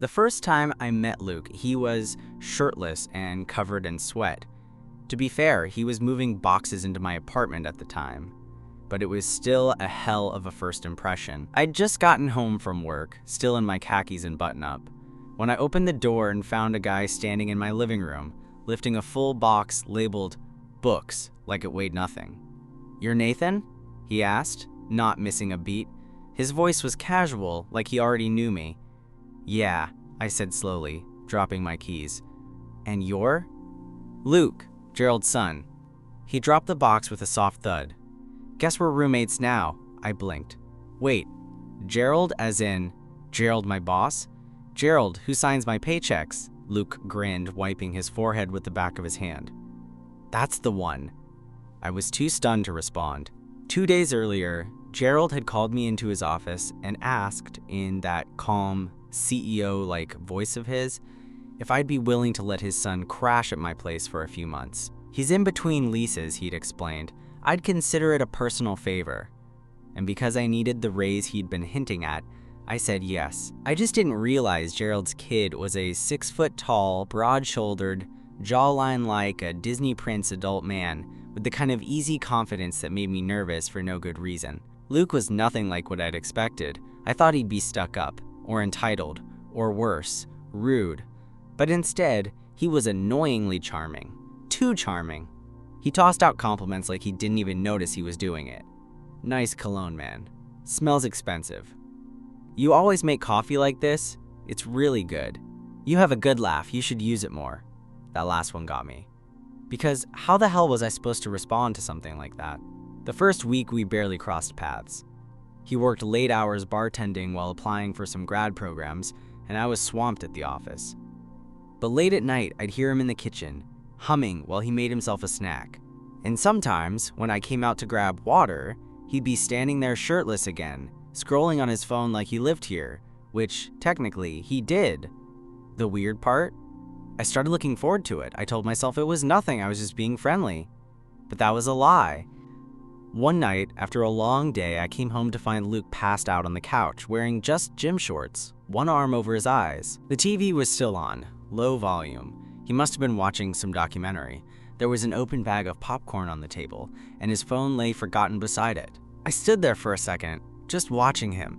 The first time I met Luke, he was shirtless and covered in sweat. To be fair, he was moving boxes into my apartment at the time, but it was still a hell of a first impression. I'd just gotten home from work, still in my khakis and button-up, when I opened the door and found a guy standing in my living room, lifting a full box labeled books like it weighed nothing. "You're Nathan?" he asked, not missing a beat. His voice was casual, like he already knew me. "Yeah," I said slowly, dropping my keys. "And you're?" "Luke, Gerald's son." He dropped the box with a soft thud. "Guess we're roommates now," I blinked. "Wait, Gerald as in Gerald my boss? Gerald who signs my paychecks?" Luke grinned, wiping his forehead with the back of his hand. "That's the one." I was too stunned to respond. 2 days earlier, Gerald had called me into his office and asked, in that calm, CEO-like voice of his, if I'd be willing to let his son crash at my place for a few months. He's in between leases, he'd explained. I'd consider it a personal favor. And because I needed the raise he'd been hinting at, I said yes. I just didn't realize Gerald's kid was a 6-foot-tall, broad-shouldered, jawline like a Disney Prince adult man with the kind of easy confidence that made me nervous for no good reason. Luke was nothing like what I'd expected. I thought he'd be stuck up, or entitled, or worse, rude. But instead, he was annoyingly charming. Too charming. He tossed out compliments like he didn't even notice he was doing it. "Nice cologne, man. Smells expensive. You always make coffee like this? It's really good. You have a good laugh, you should use it more." That last one got me. Because how the hell was I supposed to respond to something like that? The first week we barely crossed paths. He worked late hours bartending while applying for some grad programs, and I was swamped at the office. But late at night, I'd hear him in the kitchen, humming while he made himself a snack. And sometimes, when I came out to grab water, he'd be standing there shirtless again, scrolling on his phone like he lived here, which, technically, he did. The weird part? I started looking forward to it. I told myself it was nothing, I was just being friendly. But that was a lie. One night, after a long day, I came home to find Luke passed out on the couch, wearing just gym shorts, one arm over his eyes. The TV was still on, low volume. He must have been watching some documentary. There was an open bag of popcorn on the table, and his phone lay forgotten beside it. I stood there for a second, just watching him.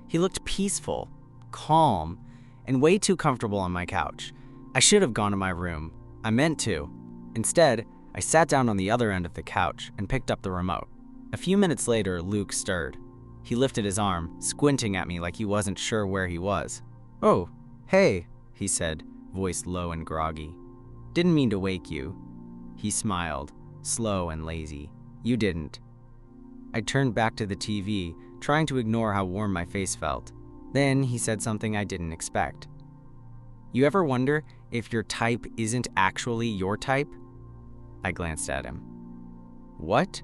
He looked peaceful, calm, and way too comfortable on my couch. I should have gone to my room. I meant to. Instead, I sat down on the other end of the couch and picked up the remote. A few minutes later, Luke stirred. He lifted his arm, squinting at me like he wasn't sure where he was. "Oh, hey," he said, voice low and groggy. "Didn't mean to wake you." He smiled, slow and lazy. "You didn't." I turned back to the TV, trying to ignore how warm my face felt. Then he said something I didn't expect. "You ever wonder if your type isn't actually your type?" I glanced at him. "What?"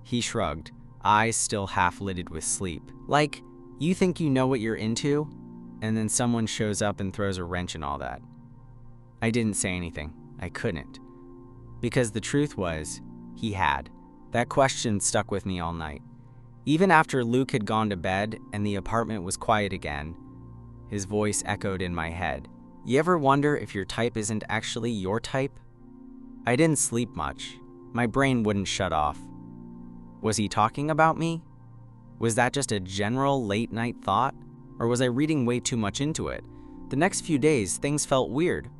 He shrugged, eyes still half-lidded with sleep. "Like, you think you know what you're into, and then someone shows up and throws a wrench in all that." I didn't say anything. I couldn't. Because the truth was, he had. That question stuck with me all night. Even after Luke had gone to bed and the apartment was quiet again, his voice echoed in my head. "You ever wonder if your type isn't actually your type?" I didn't sleep much. My brain wouldn't shut off. Was he talking about me? Was that just a general late-night thought? Or was I reading way too much into it? The next few days, things felt weird.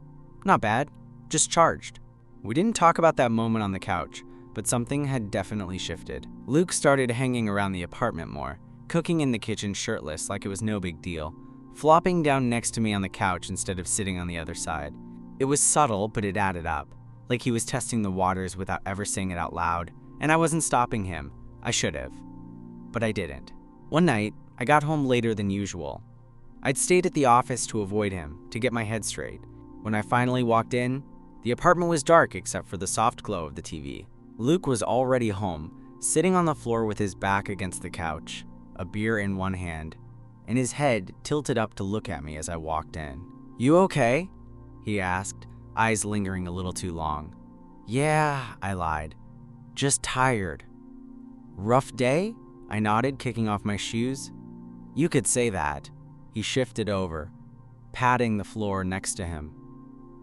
Not bad, just charged. We didn't talk about that moment on the couch, but something had definitely shifted. Luke started hanging around the apartment more, cooking in the kitchen shirtless like it was no big deal, flopping down next to me on the couch instead of sitting on the other side. It was subtle, but it added up, like he was testing the waters without ever saying it out loud. And I wasn't stopping him. I should have. But I didn't. One night, I got home later than usual. I'd stayed at the office to avoid him, to get my head straight. When I finally walked in, the apartment was dark except for the soft glow of the TV. Luke was already home, sitting on the floor with his back against the couch, a beer in one hand, and his head tilted up to look at me as I walked in. "You okay?" he asked, eyes lingering a little too long. "Yeah," I lied. "Just tired." "Rough day?" I nodded, kicking off my shoes. "You could say that." He shifted over. patting the floor next to him.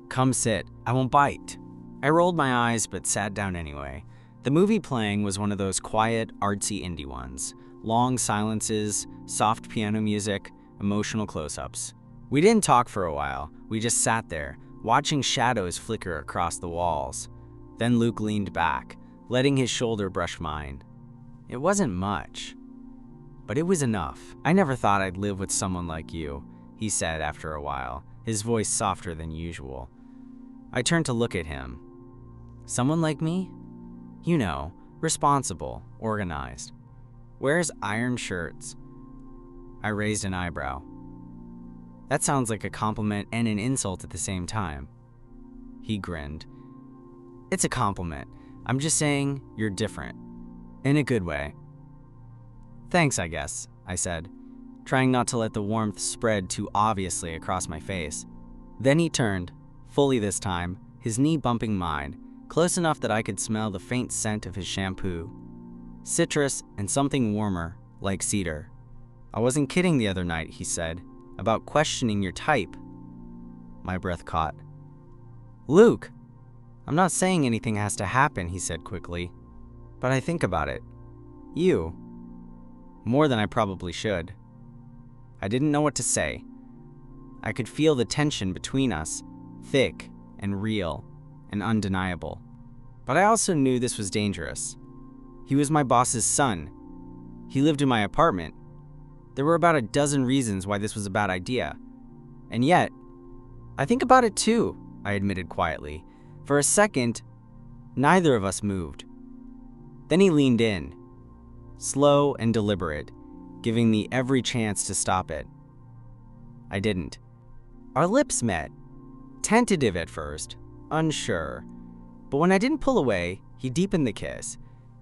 "Come sit, I won't bite." I rolled my eyes but sat down anyway. The movie playing was one of those quiet, artsy indie ones. Long silences, soft piano music, emotional close-ups. We didn't talk for a while. We just sat there, watching shadows flicker across the walls. Then Luke leaned back, letting his shoulder brush mine. It wasn't much, but it was enough. "I never thought I'd live with someone like you," he said after a while, his voice softer than usual. I turned to look at him. "Someone like me? You know, responsible, organized. Wears iron shirts." I raised an eyebrow. "That sounds like a compliment and an insult at the same time." He grinned. "It's a compliment. I'm just saying you're different. In a good way." "Thanks, I guess," I said, trying not to let the warmth spread too obviously across my face. Then he turned, fully this time, his knee bumping mine, close enough that I could smell the faint scent of his shampoo. Citrus and something warmer, like cedar. "I wasn't kidding the other night," he said, "about questioning your type." My breath caught. "Luke, I'm not saying anything has to happen," he said quickly, "but I think about it. You. More than I probably should." I didn't know what to say. I could feel the tension between us, thick and real and undeniable. But I also knew this was dangerous. He was my boss's son. He lived in my apartment. There were about a dozen reasons why this was a bad idea. And yet, "I think about it too," I admitted quietly. For a second, neither of us moved. Then he leaned in, slow and deliberate, giving me every chance to stop it. I didn't. Our lips met, tentative at first, unsure. But when I didn't pull away, he deepened the kiss,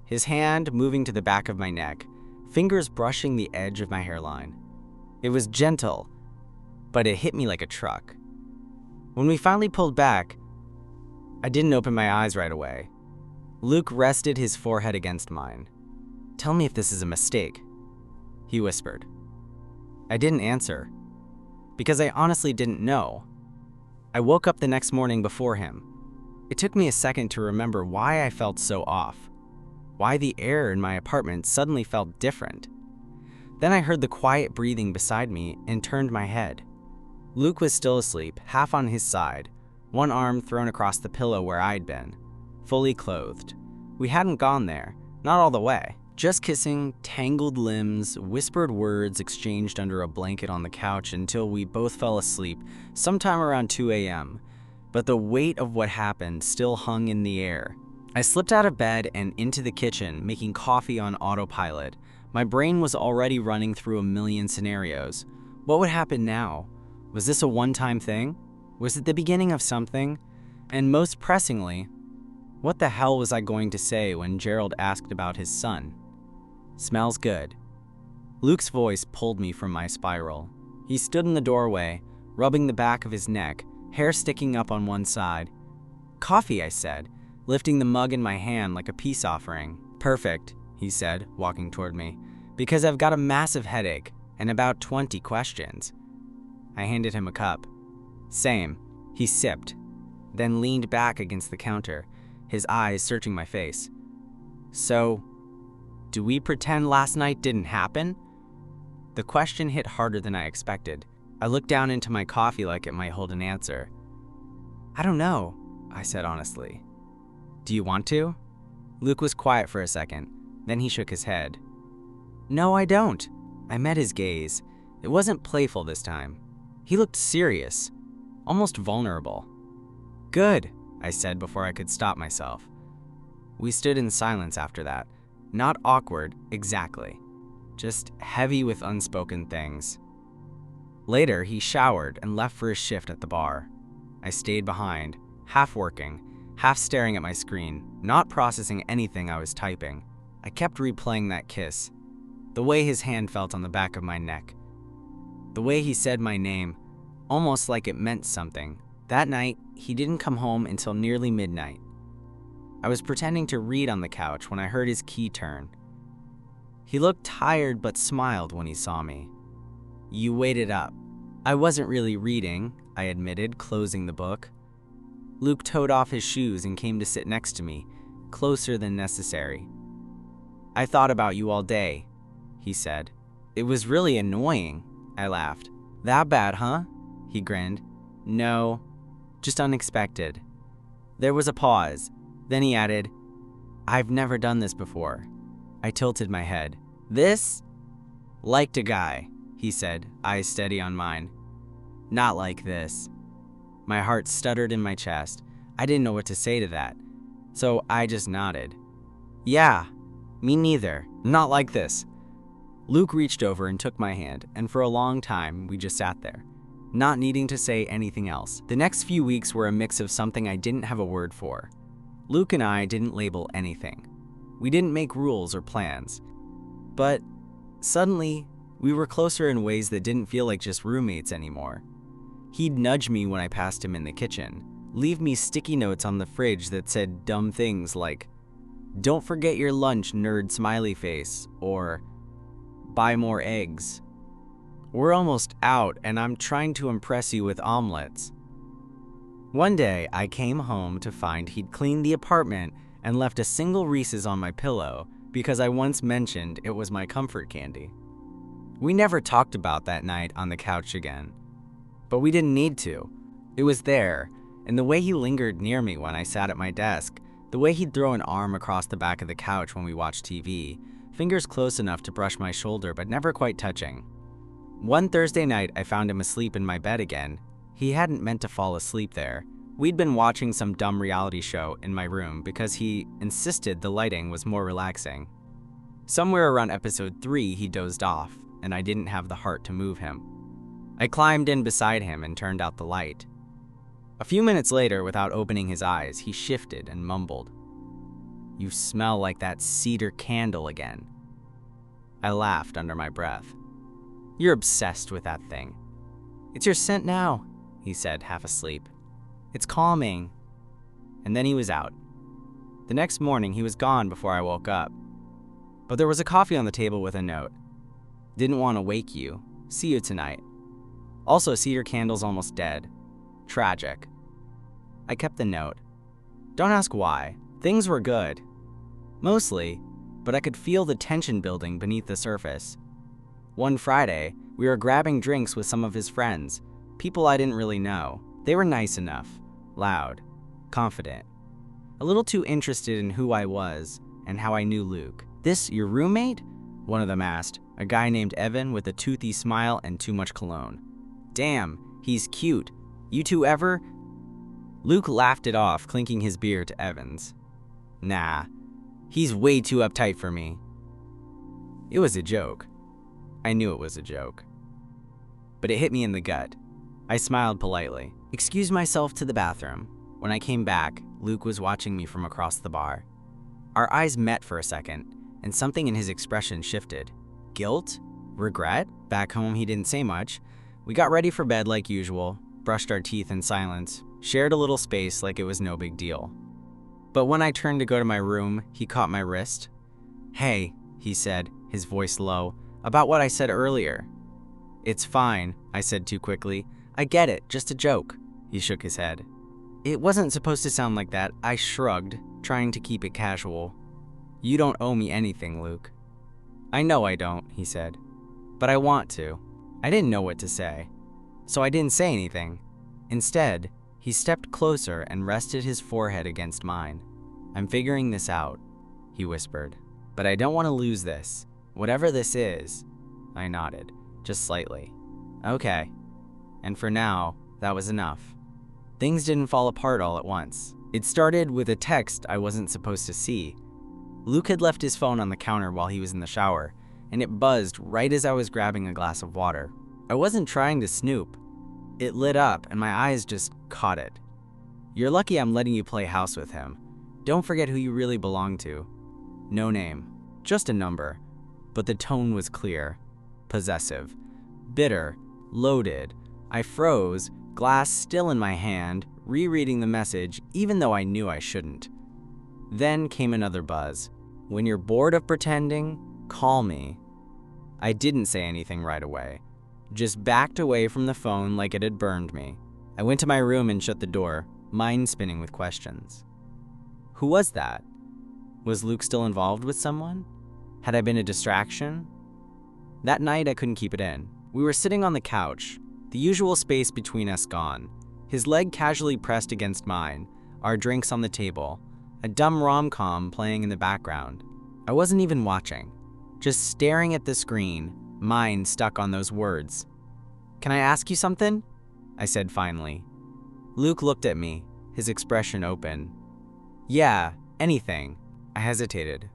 his hand moving to the back of my neck, fingers brushing the edge of my hairline. It was gentle, but it hit me like a truck. When we finally pulled back, I didn't open my eyes right away. Luke rested his forehead against mine. "Tell me if this is a mistake," he whispered. I didn't answer, because I honestly didn't know. I woke up the next morning before him. It took me a second to remember why I felt so off, why the air in my apartment suddenly felt different. Then I heard the quiet breathing beside me and turned my head. Luke was still asleep, half on his side, one arm thrown across the pillow where I'd been, fully clothed. We hadn't gone there, not all the way. Just kissing, tangled limbs, whispered words exchanged under a blanket on the couch until we both fell asleep sometime around 2 a.m. But the weight of what happened still hung in the air. I slipped out of bed and into the kitchen, making coffee on autopilot. My brain was already running through a million scenarios. What would happen now? Was this a one-time thing? Was it the beginning of something? And most pressingly, what the hell was I going to say when Gerald asked about his son? "Smells good." Luke's voice pulled me from my spiral. He stood in the doorway, rubbing the back of his neck, hair sticking up on one side. "Coffee," I said, lifting the mug in my hand like a peace offering. "Perfect," he said, walking toward me, "because I've got a massive headache and about 20 questions." I handed him a cup. "Same." He sipped, then leaned back against the counter, his eyes searching my face. "So, do we pretend last night didn't happen?" The question hit harder than I expected. I looked down into my coffee like it might hold an answer. "I don't know," I said honestly. "Do you want to?" Luke was quiet for a second, then he shook his head. "No, I don't." I met his gaze. It wasn't playful this time. He looked serious, almost vulnerable. "Good," I said before I could stop myself. We stood in silence after that. Not awkward, exactly. Just heavy with unspoken things. Later, he showered and left for his shift at the bar. I stayed behind, half working, half staring at my screen, not processing anything I was typing. I kept replaying that kiss, the way his hand felt on the back of my neck, the way he said my name, almost like it meant something. That night, he didn't come home until nearly midnight. I was pretending to read on the couch when I heard his key turn. He looked tired but smiled when he saw me. "You waited up," I wasn't really reading, I admitted, closing the book. Luke toed off his shoes and came to sit next to me, closer than necessary. I thought about you all day, he said. It was really annoying, I laughed. That bad, huh? He grinned. No, just unexpected. There was a pause. Then he added, I've never done this before. I tilted my head. This? Liked a guy, he said, eyes steady on mine. Not like this. My heart stuttered in my chest. I didn't know what to say to that, so I just nodded. Yeah, me neither. Not like this. Luke reached over and took my hand, and for a long time, we just sat there, not needing to say anything else. The next few weeks were a mix of something I didn't have a word for. Luke and I didn't label anything. We didn't make rules or plans. But suddenly, we were closer in ways that didn't feel like just roommates anymore. He'd nudge me when I passed him in the kitchen, leave me sticky notes on the fridge that said dumb things like, "Don't forget your lunch, nerd smiley face," or "Buy more eggs." We're almost out, and I'm trying to impress you with omelets. One day, I came home to find he'd cleaned the apartment and left a single Reese's on my pillow because I once mentioned it was my comfort candy. We never talked about that night on the couch again. But we didn't need to. It was there, and the way he lingered near me when I sat at my desk, the way he'd throw an arm across the back of the couch when we watched TV, fingers close enough to brush my shoulder but never quite touching. One Thursday night, I found him asleep in my bed again. He hadn't meant to fall asleep there. We'd been watching some dumb reality show in my room because he insisted the lighting was more relaxing. Somewhere around episode 3, he dozed off, and I didn't have the heart to move him. I climbed in beside him and turned out the light. A few minutes later, without opening his eyes, he shifted and mumbled, "You smell like that cedar candle again." I laughed under my breath. "You're obsessed with that thing." "It's your scent now," he said, half asleep. "It's calming." And then he was out. The next morning, he was gone before I woke up. But there was a coffee on the table with a note. "Didn't want to wake you. See you tonight. Also, cedar candle's almost dead. Tragic." I kept the note. Don't ask why. Things were good. Mostly, but I could feel the tension building beneath the surface. One Friday, we were grabbing drinks with some of his friends, people I didn't really know. They were nice enough, loud, confident, a little too interested in who I was and how I knew Luke. "This your roommate?" one of them asked, a guy named Evan with a toothy smile and too much cologne. "Damn, he's cute. You two ever?" Luke laughed it off, clinking his beer to Evan's. "Nah, he's way too uptight for me." It was a joke. I knew it was a joke. But it hit me in the gut. I smiled politely, excused myself to the bathroom. When I came back, Luke was watching me from across the bar. Our eyes met for a second, and something in his expression shifted. Guilt? Regret? Back home, he didn't say much. We got ready for bed like usual, brushed our teeth in silence, shared a little space like it was no big deal. But when I turned to go to my room, he caught my wrist. "Hey," he said, his voice low, "about what I said earlier." "It's fine," I said too quickly. "I get it, just a joke." He shook his head. "It wasn't supposed to sound like that," I shrugged, trying to keep it casual. "You don't owe me anything, Luke." "I know I don't," he said, "but I want to." I didn't know what to say, so I didn't say anything. Instead, he stepped closer and rested his forehead against mine. "I'm figuring this out," he whispered, "but I don't want to lose this. Whatever this is." I nodded, just slightly. "Okay." And for now, that was enough. Things didn't fall apart all at once. It started with a text I wasn't supposed to see. Luke had left his phone on the counter while he was in the shower, and it buzzed right as I was grabbing a glass of water. I wasn't trying to snoop. It lit up, and my eyes just caught it. "You're lucky I'm letting you play house with him. Don't forget who you really belong to." No name, just a number. But the tone was clear. Possessive. Bitter. Loaded. I froze, glass still in my hand, rereading the message even though I knew I shouldn't. Then came another buzz. "When you're bored of pretending, call me." I didn't say anything right away. just backed away from the phone like it had burned me. I went to my room and shut the door, mind spinning with questions. Who was that? Was Luke still involved with someone? Had I been a distraction? That night, I couldn't keep it in. We were sitting on the couch, the usual space between us gone, his leg casually pressed against mine, our drinks on the table, a dumb rom-com playing in the background. I wasn't even watching, just staring at the screen, mind stuck on those words. "Can I ask you something?" I said finally. Luke looked at me, his expression open. "Yeah, anything." I hesitated.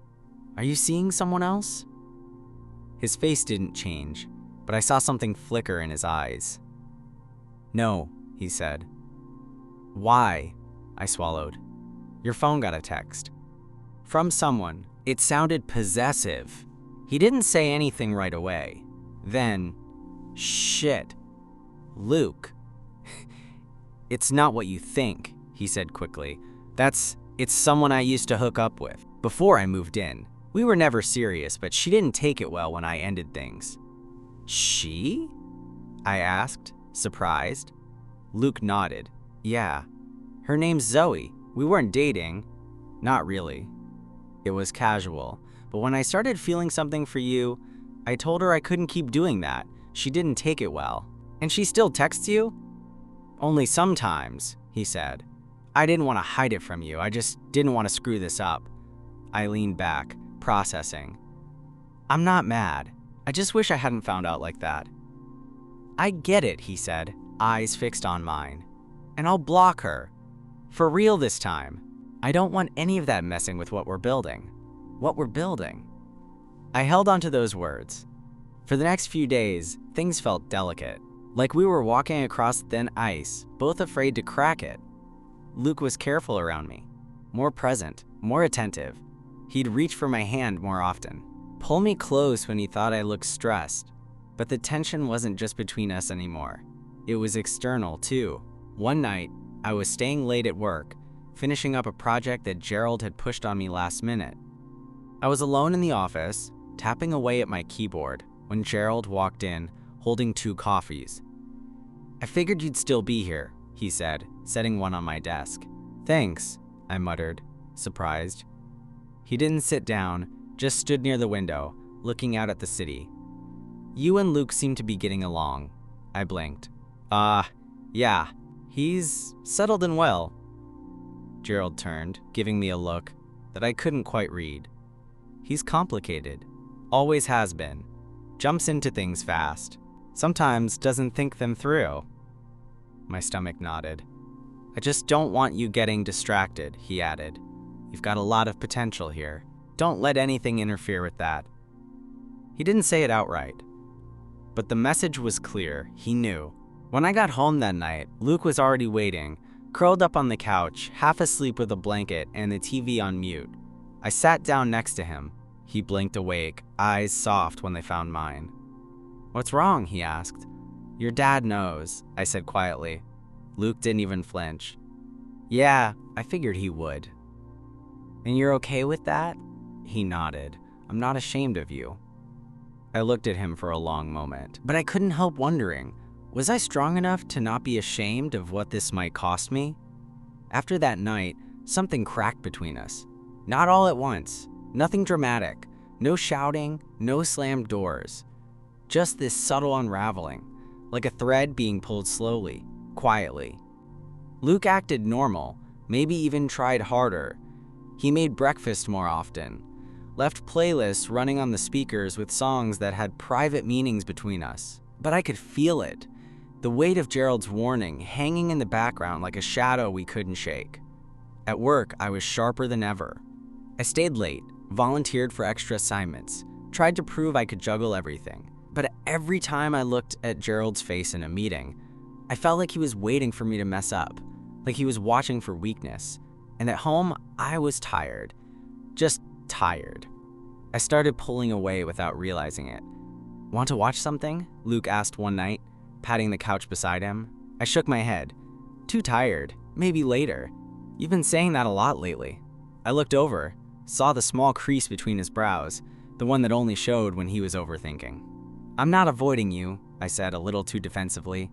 "Are you seeing someone else?" His face didn't change, but I saw something flicker in his eyes. "No," he said. "Why?" I swallowed. "Your phone got a text. From someone. It sounded possessive." He didn't say anything right away. Then, "Shit. Luke." "It's not what you think," he said quickly. It's someone I used to hook up with before I moved in. We were never serious, but she didn't take it well when I ended things." "She?" I asked, surprised. Luke nodded. "Yeah. Her name's Zoe. We weren't dating." "Not really. It was casual. But when I started feeling something for you, I told her I couldn't keep doing that. She didn't take it well." "And she still texts you?" "Only sometimes," he said. "I didn't want to hide it from you. I just didn't want to screw this up." I leaned back, processing. "I'm not mad. I just wish I hadn't found out like that." "I get it," he said, eyes fixed on mine. "And I'll block her. For real this time. I don't want any of that messing with what we're building." What we're building. I held onto those words. For the next few days, things felt delicate, like we were walking across thin ice, both afraid to crack it. Luke was careful around me, more present, more attentive. He'd reach for my hand more often, pull me close when he thought I looked stressed. But the tension wasn't just between us anymore. It was external, too. One night, I was staying late at work, finishing up a project that Gerald had pushed on me last minute. I was alone in the office, tapping away at my keyboard, when Gerald walked in, holding 2 coffees. "I figured you'd still be here," he said, setting one on my desk. "Thanks," I muttered, surprised. He didn't sit down, just stood near the window, looking out at the city. "You and Luke seem to be getting along." I blinked. Yeah, he's settled in well." Gerald turned, giving me a look that I couldn't quite read. "He's complicated. Always has been. Jumps into things fast. Sometimes doesn't think them through." My stomach nodded. "I just don't want you getting distracted," he added. "You've got a lot of potential here. Don't let anything interfere with that." He didn't say it outright, but the message was clear. He knew. When I got home that night, Luke was already waiting, curled up on the couch, half asleep with a blanket and the TV on mute. I sat down next to him. He blinked awake, eyes soft when they found mine. "What's wrong?" he asked. "Your dad knows," I said quietly. Luke didn't even flinch. "Yeah, I figured he would." "And you're okay with that?" He nodded. "I'm not ashamed of you." I looked at him for a long moment, but I couldn't help wondering, was I strong enough to not be ashamed of what this might cost me? After that night, something cracked between us. Not all at once, nothing dramatic, no shouting, no slammed doors. Just this subtle unraveling, like a thread being pulled slowly, quietly. Luke acted normal, maybe even tried harder. He made breakfast more often, left playlists running on the speakers with songs that had private meanings between us. But I could feel it, the weight of Gerald's warning hanging in the background like a shadow we couldn't shake. At work, I was sharper than ever. I stayed late, volunteered for extra assignments, tried to prove I could juggle everything. But every time I looked at Gerald's face in a meeting, I felt like he was waiting for me to mess up, like he was watching for weakness. And at home, I was tired. Just tired. I started pulling away without realizing it. "Want to watch something?" Luke asked one night, patting the couch beside him. I shook my head. "Too tired. Maybe later." "You've been saying that a lot lately." I looked over, saw the small crease between his brows, the one that only showed when he was overthinking. "I'm not avoiding you. I said a little too defensively.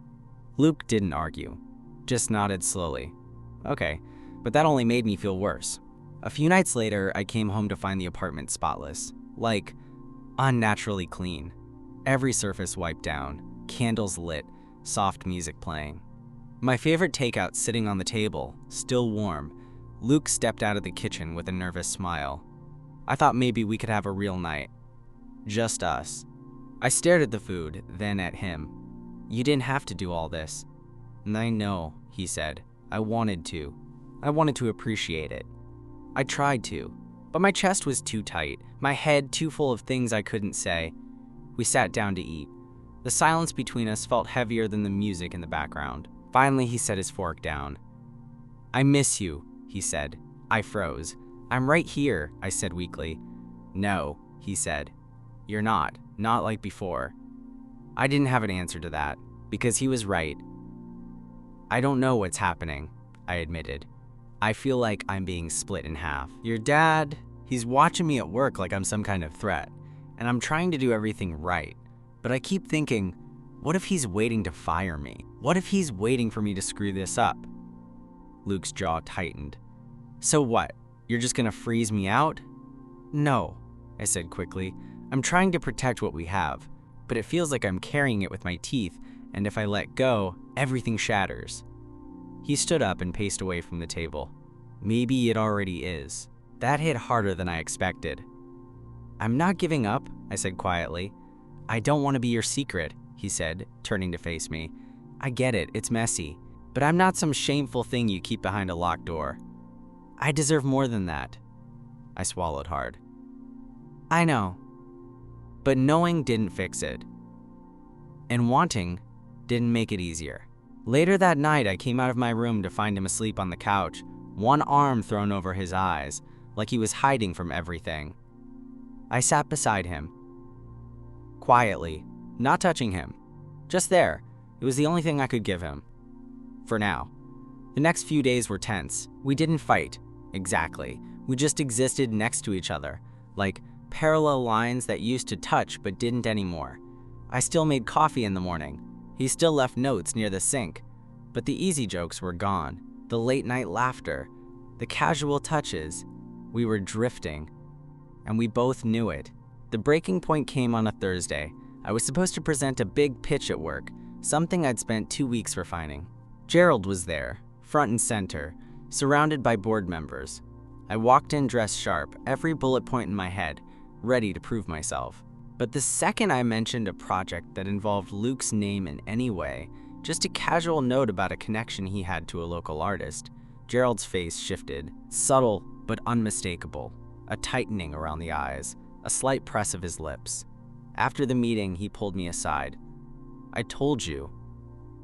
Luke didn't argue, just nodded slowly. Okay, but that only made me feel worse. A few nights later, I came home to find the apartment spotless, like unnaturally clean. Every surface wiped down, candles lit, soft music playing. My favorite takeout sitting on the table, still warm. Luke stepped out of the kitchen with a nervous smile. I thought maybe we could have a real night. Just us. I stared at the food, then at him. You didn't have to do all this. I know, he said. I wanted to. I wanted to appreciate it. I tried to, but my chest was too tight, my head too full of things I couldn't say. We sat down to eat. The silence between us felt heavier than the music in the background. Finally, he set his fork down. I miss you, he said. I froze. I'm right here, I said weakly. No, he said. You're not like before. I didn't have an answer to that, because he was right. I don't know what's happening, I admitted. I feel like I'm being split in half. Your dad, he's watching me at work like I'm some kind of threat, and I'm trying to do everything right. But I keep thinking, what if he's waiting to fire me? What if he's waiting for me to screw this up? Luke's jaw tightened. So what? You're just gonna freeze me out? No, I said quickly. I'm trying to protect what we have, but it feels like I'm carrying it with my teeth, and if I let go, everything shatters. He stood up and paced away from the table. Maybe it already is. That hit harder than I expected. I'm not giving up, I said quietly. I don't want to be your secret, he said, turning to face me. I get it, it's messy, but I'm not some shameful thing you keep behind a locked door. I deserve more than that. I swallowed hard. I know, but knowing didn't fix it, and wanting didn't make it easier. Later that night, I came out of my room to find him asleep on the couch, one arm thrown over his eyes, like he was hiding from everything. I sat beside him, quietly, not touching him, just there. It was the only thing I could give him. For now. The next few days were tense. We didn't fight, exactly. We just existed next to each other, like parallel lines that used to touch but didn't anymore. I still made coffee in the morning. He still left notes near the sink, but the easy jokes were gone, the late-night laughter, the casual touches. We were drifting, and we both knew it. The breaking point came on a Thursday. I was supposed to present a big pitch at work, something I'd spent 2 weeks refining. Gerald was there, front and center, surrounded by board members. I walked in dressed sharp, every bullet point in my head, ready to prove myself. But the second I mentioned a project that involved Luke's name in any way, just a casual note about a connection he had to a local artist, Gerald's face shifted, subtle but unmistakable, a tightening around the eyes, a slight press of his lips. After the meeting, he pulled me aside. I told you,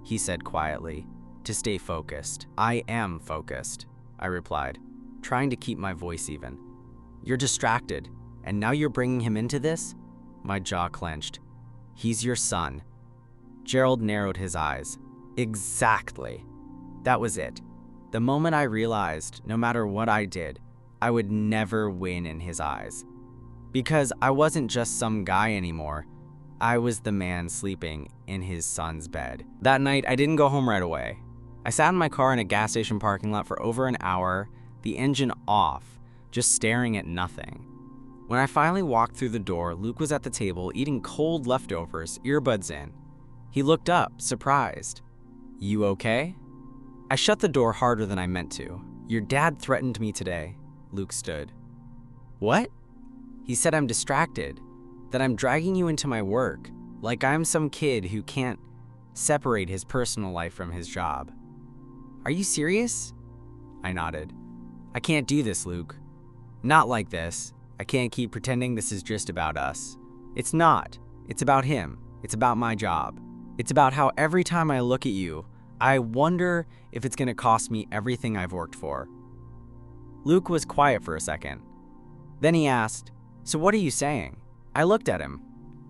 he said quietly, to stay focused. I am focused, I replied, trying to keep my voice even. You're distracted, and now you're bringing him into this? My jaw clenched. He's your son. Gerald narrowed his eyes. Exactly. That was it. The moment I realized, no matter what I did, I would never win in his eyes. Because I wasn't just some guy anymore. I was the man sleeping in his son's bed. That night, I didn't go home right away. I sat in my car in a gas station parking lot for over an hour, the engine off, just staring at nothing. When I finally walked through the door, Luke was at the table eating cold leftovers, earbuds in. He looked up, surprised. You okay? I shut the door harder than I meant to. Your dad threatened me today. Luke stood. What? He said I'm distracted, that I'm dragging you into my work, like I'm some kid who can't separate his personal life from his job. Are you serious? I nodded. I can't do this, Luke. Not like this. I can't keep pretending this is just about us. It's not. It's about him. It's about my job. It's about how every time I look at you, I wonder if it's gonna cost me everything I've worked for. Luke was quiet for a second. Then he asked, so what are you saying? I looked at him.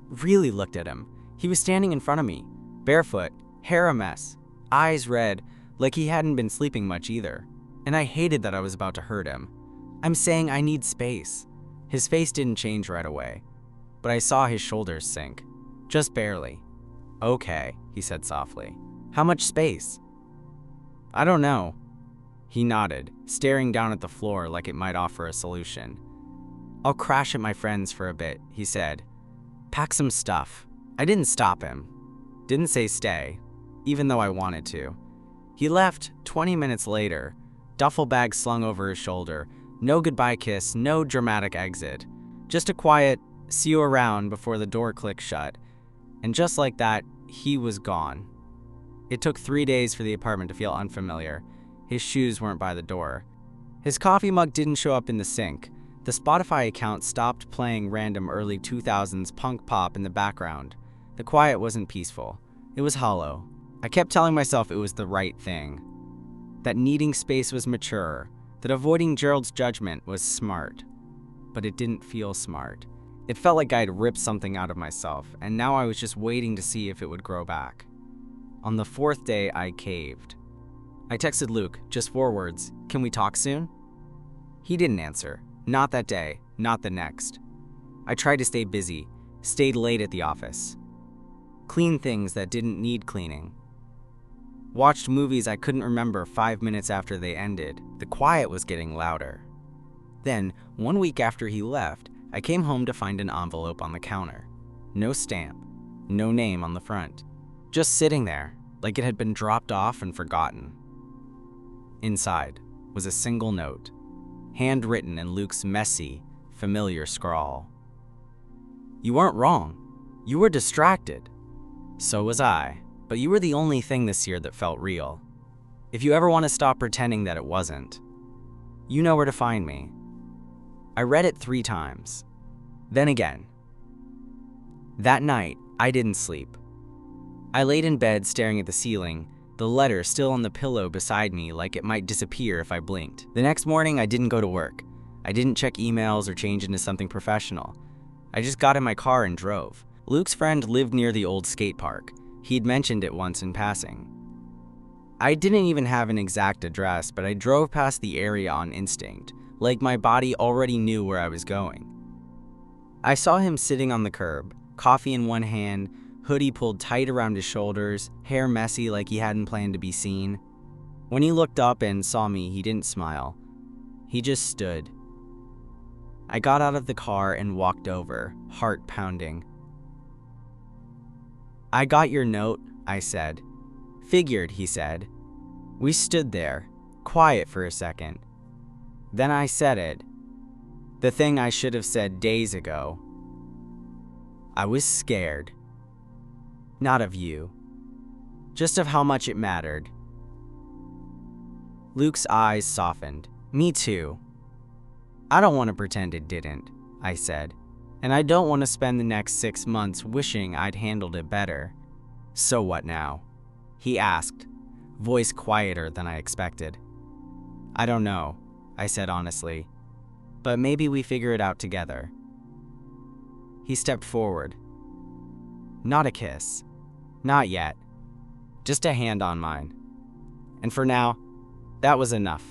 Really looked at him. He was standing in front of me, barefoot, hair a mess, eyes red, like he hadn't been sleeping much either. And I hated that I was about to hurt him. I'm saying I need space. His face didn't change right away, but I saw his shoulders sink. Just barely. Okay, he said softly. How much space? I don't know. He nodded, staring down at the floor like it might offer a solution. I'll crash at my friend's for a bit, he said. Pack some stuff. I didn't stop him. Didn't say stay, even though I wanted to. He left 20 minutes later, duffel bag slung over his shoulder, no goodbye kiss, no dramatic exit. Just a quiet, see you around before the door clicked shut. And just like that, he was gone. It took 3 days for the apartment to feel unfamiliar. His shoes weren't by the door. His coffee mug didn't show up in the sink. The Spotify account stopped playing random early 2000s punk pop in the background. The quiet wasn't peaceful. It was hollow. I kept telling myself it was the right thing. That needing space was mature. That avoiding Gerald's judgment was smart. But it didn't feel smart. It felt like I'd ripped something out of myself, and now I was just waiting to see if it would grow back. On the 4th day, I caved. I texted Luke, just 4 words, "Can we talk soon?" He didn't answer. Not that day, not the next. I tried to stay busy, stayed late at the office. Cleaned things that didn't need cleaning. Watched movies I couldn't remember 5 minutes after they ended. The quiet was getting louder. Then, 1 week after he left, I came home to find an envelope on the counter. No stamp, no name on the front. Just sitting there, like it had been dropped off and forgotten. Inside was a single note, handwritten in Luke's messy, familiar scrawl. You weren't wrong. You were distracted. So was I, but you were the only thing this year that felt real. If you ever want to stop pretending that it wasn't, you know where to find me. I read it 3 times. Then again. That night, I didn't sleep. I laid in bed staring at the ceiling, the letter still on the pillow beside me like it might disappear if I blinked. The next morning, I didn't go to work. I didn't check emails or change into something professional. I just got in my car and drove. Luke's friend lived near the old skate park. He'd mentioned it once in passing. I didn't even have an exact address, but I drove past the area on instinct, like my body already knew where I was going. I saw him sitting on the curb, coffee in one hand, hoodie pulled tight around his shoulders, hair messy like he hadn't planned to be seen. When he looked up and saw me, he didn't smile. He just stood. I got out of the car and walked over, heart pounding. I got your note, I said. Figured, he said. We stood there, quiet for a second. Then I said it. The thing I should have said days ago. I was scared. Not of you. Just of how much it mattered. Luke's eyes softened. Me too. I don't want to pretend it didn't, I said. And I don't want to spend the next 6 months wishing I'd handled it better. So what now? He asked, voice quieter than I expected. I don't know, I said honestly. But maybe we figure it out together. He stepped forward. Not a kiss. Not yet. Just a hand on mine. And for now, that was enough.